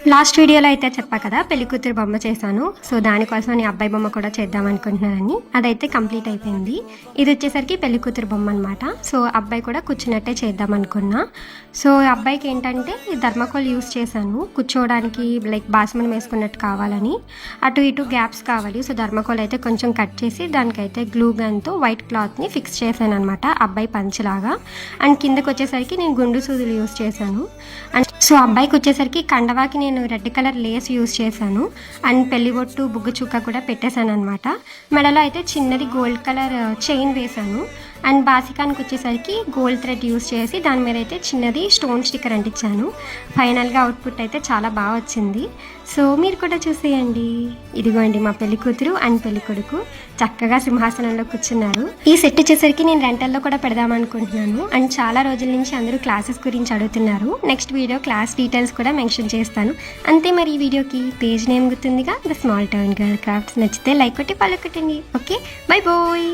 Last వీడియోలో అయితే చెప్పా కదా పెళ్లి కూతురు బొమ్మ చేశాను. సో దానికోసం నేను అబ్బాయి బొమ్మ కూడా చేద్దాం అనుకుంటున్నానని అదైతే కంప్లీట్ అయిపోయింది. ఇది వచ్చేసరికి పెళ్లి కూతురు బొమ్మ అనమాట. సో అబ్బాయి కూడా కూర్చున్నట్టే చేద్దాం అనుకున్నా. సో అబ్బాయికి ఏంటంటే థర్మాకోల్ యూస్ చేశాను కూర్చోవడానికి, లైక్ బాస్మన్ వేసుకున్నట్టు కావాలని. అటు ఇటు గ్యాప్స్ కావాలి. సో థర్మాకోల్ అయితే కొంచెం కట్ చేసి దానికైతే గ్లూ గన్తో వైట్ క్లాత్ని ఫిక్స్ చేశాను అనమాట అబ్బాయి పంచిలాగా. అండ్ కిందకి వచ్చేసరికి నేను గుండు సూదులు యూస్ చేశాను. అండ్ సో అబ్బాయికి వచ్చేసరికి కండవాకి నేను రెడ్ కలర్ లేస్ యూస్ చేశాను. అండ్ పెళ్లిబొట్టు బుగ్గు చుక్క కూడా పెట్టేశాను అనమాట. మెడలో అయితే చిన్నది గోల్డ్ కలర్ చైన్ వేశాను. అండ్ బాసికానికి వచ్చేసరికి గోల్డ్ థ్రెడ్ యూస్ చేసి దాని మీద అయితే చిన్నది స్టోన్ స్టిక్కర్ అంటించాను. ఫైనల్గా అవుట్పుట్ అయితే చాలా బాగా వచ్చింది. సో మీరు కూడా చూసేయండి. ఇదిగోండి మా పెళ్లి కూతురు అండ్ పెళ్లి కొడుకు చక్కగా సింహాసనంలో కూర్చున్నారు. ఈ సెట్ వచ్చేసరికి నేను రెంటల్లో కూడా పెడదాం అనుకుంటున్నాను. అండ్ చాలా రోజుల నుంచి అందరూ క్లాసెస్ గురించి అడుగుతున్నారు. నెక్స్ట్ వీడియో క్లాస్ డీటెయిల్స్ కూడా మెన్షన్ చేస్తాను. అంతే మరి ఈ వీడియోకి పేజ్ నేమ్ గుర్తుందిగా, the small town girl crafts. నచ్చితే లైక్ కొట్టి ఫాలో కొట్టండి. Okay, bye bye.